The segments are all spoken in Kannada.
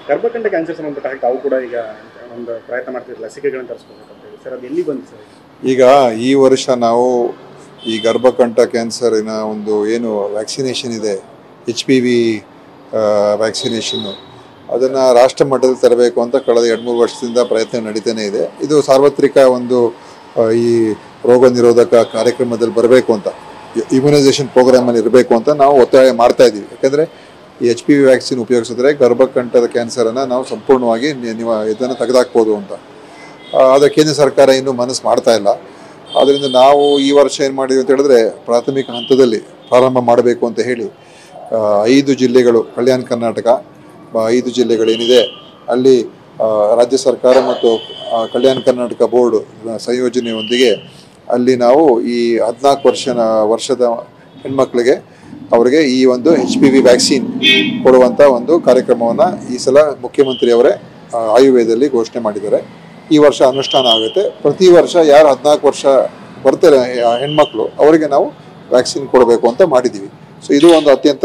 ಗರ್ಭಕಂಠ ಕ್ಯಾನ್ಸರ್ ಸಂಬಂಧಪಟ್ಟ ಹಾಗೆ ತಾವು ಕೂಡ ಈಗ ಒಂದು ಪ್ರಯತ್ನ ಮಾಡ್ತಿದ್ರು ಲಸಿಕೆಗಳನ್ನು ತರಿಸ್ಕೋಬೇಕು ಅಂತ ಹೇಳಿ ಸರ್, ಅದು ಎಲ್ಲಿ ಬಂತು ಸರ್? ಈಗ ಈ ವರ್ಷ ನಾವು ಈ ಗರ್ಭಕಂಠ ಕ್ಯಾನ್ಸರಿನ ಒಂದು ಏನು ವ್ಯಾಕ್ಸಿನೇಷನ್ ಇದೆ, HPV ವ್ಯಾಕ್ಸಿನೇಷನ್ನು, ಅದನ್ನು ರಾಷ್ಟ್ರ ಮಟ್ಟದಲ್ಲಿ ತರಬೇಕು ಅಂತ ಕಳೆದ 2-3 ವರ್ಷದಿಂದ ಪ್ರಯತ್ನ ನಡೀತಾನೆ ಇದೆ. ಇದು ಸಾರ್ವತ್ರಿಕ ಒಂದು ಈ ರೋಗ ನಿರೋಧಕ ಕಾರ್ಯಕ್ರಮದಲ್ಲಿ ಬರಬೇಕು ಅಂತ, ಇಮ್ಯುನೈಸೇಷನ್ ಪ್ರೋಗ್ರಾಮಲ್ಲಿ ಇರಬೇಕು ಅಂತ ನಾವು ಒತ್ತಾಯ ಮಾಡ್ತಾ ಇದ್ದೀವಿ. ಯಾಕೆಂದರೆ ಈ HPV ವ್ಯಾಕ್ಸಿನ್ ಉಪಯೋಗಿಸಿದ್ರೆ ಗರ್ಭಕಂಠದ ಕ್ಯಾನ್ಸರನ್ನು ನಾವು ಸಂಪೂರ್ಣವಾಗಿ ನೀವು ಇದನ್ನು ತೆಗೆದಾಕ್ಬೋದು ಅಂತ. ಆದರೆ ಕೇಂದ್ರ ಸರ್ಕಾರ ಇನ್ನೂ ಮನಸ್ಸು ಮಾಡ್ತಾ ಇಲ್ಲ. ಆದ್ದರಿಂದ ನಾವು ಈ ವರ್ಷ ಏನು ಮಾಡಿದ್ವಿ ಅಂತ ಹೇಳಿದ್ರೆ, ಪ್ರಾಥಮಿಕ ಹಂತದಲ್ಲಿ ಪ್ರಾರಂಭ ಮಾಡಬೇಕು ಅಂತ ಹೇಳಿ 5 ಜಿಲ್ಲೆಗಳು, ಕಲ್ಯಾಣ ಕರ್ನಾಟಕ 5 ಜಿಲ್ಲೆಗಳೇನಿದೆ ಅಲ್ಲಿ ರಾಜ್ಯ ಸರ್ಕಾರ ಮತ್ತು ಕಲ್ಯಾಣ ಕರ್ನಾಟಕ ಬೋರ್ಡ್ ಸಂಯೋಜನೆಯೊಂದಿಗೆ ಅಲ್ಲಿ ನಾವು ಈ 14 ವರ್ಷದ ಹೆಣ್ಮಕ್ಳಿಗೆ ಅವರಿಗೆ ಈ ಒಂದು HPV ವ್ಯಾಕ್ಸಿನ್ ಕೊಡುವಂಥ ಒಂದು ಕಾರ್ಯಕ್ರಮವನ್ನು ಈ ಸಲ ಮುಖ್ಯಮಂತ್ರಿಯವರೇ ಆಯವ್ಯಯದಲ್ಲಿ ಘೋಷಣೆ ಮಾಡಿದ್ದಾರೆ. ಈ ವರ್ಷ ಅನುಷ್ಠಾನ ಆಗುತ್ತೆ. ಪ್ರತಿ ವರ್ಷ ಯಾರು 14 ವರ್ಷ ಬರ್ತಾರೆ ಹೆಣ್ಮಕ್ಳು ಅವರಿಗೆ ನಾವು ವ್ಯಾಕ್ಸಿನ್ ಕೊಡಬೇಕು ಅಂತ ಮಾಡಿದ್ದೀವಿ. ಸೊ ಇದು ಒಂದು ಅತ್ಯಂತ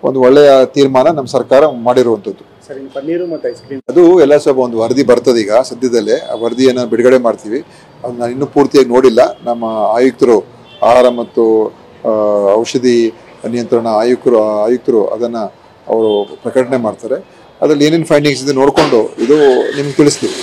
ಒಂದು ಒಳ್ಳೆಯ ತೀರ್ಮಾನ ನಮ್ಮ ಸರ್ಕಾರ ಮಾಡಿರುವಂಥದ್ದು. ಸರ್, ಇನ್ನು ಪನ್ನೀರು ಮತ್ತು ಐಸ್ ಕ್ರೀಮ್ ಅದು ಎಲ್ಲ ಸ್ವಲ್ಪ ಒಂದು ವರದಿ ಬರ್ತದೆ ಈಗ ಸದ್ಯದಲ್ಲೇ. ಆ ವರದಿಯನ್ನು ಬಿಡುಗಡೆ ಮಾಡ್ತೀವಿ. ಅದು ನಾನು ಇನ್ನೂ ಪೂರ್ತಿಯಾಗಿ ನೋಡಿಲ್ಲ. ನಮ್ಮ ಆಯುಕ್ತರು, ಆಹಾರ ಮತ್ತು ಔಷಧಿ ನಿಯಂತ್ರಣ ಆಯುಕ್ತರು ಅದನ್ನು ಅವರು ಪ್ರಕಟಣೆ ಮಾಡ್ತಾರೆ. ಅದರಲ್ಲಿ ಏನೇನು ಫೈಂಡಿಂಗ್ಸ್ ಇದೆ ನೋಡಿಕೊಂಡು ಇದು ನಿಮ್ಗೆ ತಿಳಿಸ್ತೀವಿ.